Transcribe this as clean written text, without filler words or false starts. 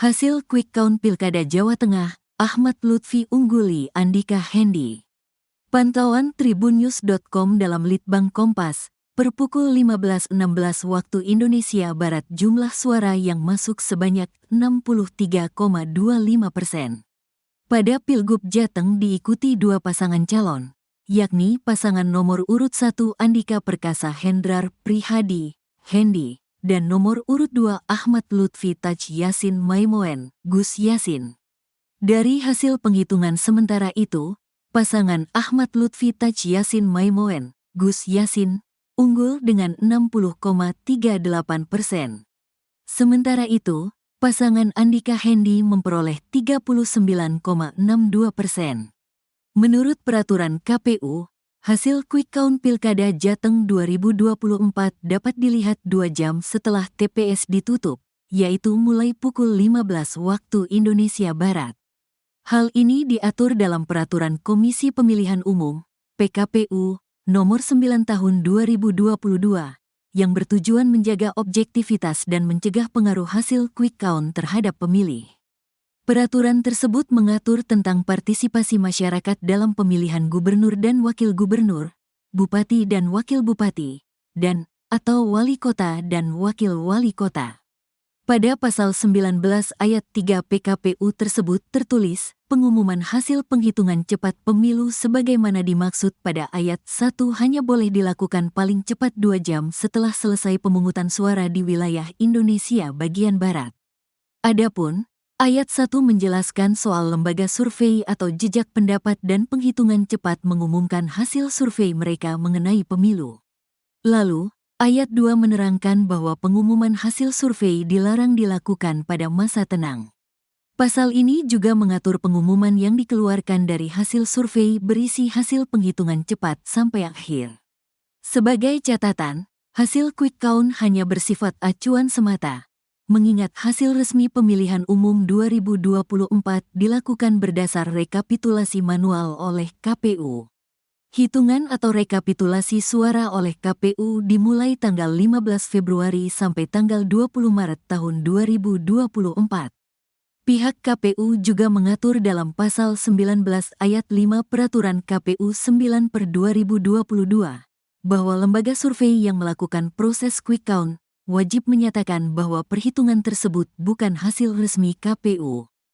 Hasil quick count Pilkada Jawa Tengah, Ahmad Lutfi ungguli Andika Hendi. Pantauan tribunnews.com dalam Litbang Kompas, per pukul 15.16 waktu Indonesia Barat jumlah suara yang masuk sebanyak 63,25%. Pada Pilgub Jateng diikuti dua pasangan calon, yakni pasangan nomor urut 1 Andika Perkasa Hendrar Prihadi, Hendi, dan nomor urut 2 Ahmad Lutfi Taj Yasin Maimoen, Gus Yasin. Dari hasil penghitungan sementara itu, pasangan Ahmad Lutfi Taj Yasin Maimoen, Gus Yasin, unggul dengan 60,38%. Sementara itu, pasangan Andika Hendi memperoleh 39,62%. Menurut peraturan KPU, hasil quick count Pilkada Jateng 2024 dapat dilihat 2 jam setelah TPS ditutup, yaitu mulai pukul 15 waktu Indonesia Barat. Hal ini diatur dalam Peraturan Komisi Pemilihan Umum, PKPU, Nomor 9 Tahun 2022, yang bertujuan menjaga objektivitas dan mencegah pengaruh hasil quick count terhadap pemilih. Peraturan tersebut mengatur tentang partisipasi masyarakat dalam pemilihan gubernur dan wakil gubernur, bupati dan wakil bupati, dan atau wali kota dan wakil wali kota. Pada pasal 19 ayat 3 PKPU tersebut tertulis, pengumuman hasil penghitungan cepat pemilu sebagaimana dimaksud pada ayat 1 hanya boleh dilakukan paling cepat 2 jam setelah selesai pemungutan suara di wilayah Indonesia bagian Barat. Adapun Ayat 1 menjelaskan soal lembaga survei atau jejak pendapat dan penghitungan cepat mengumumkan hasil survei mereka mengenai pemilu. Lalu, ayat 2 menerangkan bahwa pengumuman hasil survei dilarang dilakukan pada masa tenang. Pasal ini juga mengatur pengumuman yang dikeluarkan dari hasil survei berisi hasil penghitungan cepat sampai akhir. Sebagai catatan, hasil quick count hanya bersifat acuan semata, mengingat hasil resmi pemilihan umum 2024 dilakukan berdasar rekapitulasi manual oleh KPU. Hitungan atau rekapitulasi suara oleh KPU dimulai tanggal 15 Februari sampai tanggal 20 Maret tahun 2024. Pihak KPU juga mengatur dalam pasal 19 ayat 5 Peraturan KPU 9/2022 bahwa lembaga survei yang melakukan proses quick count wajib menyatakan bahwa perhitungan tersebut bukan hasil resmi KPU.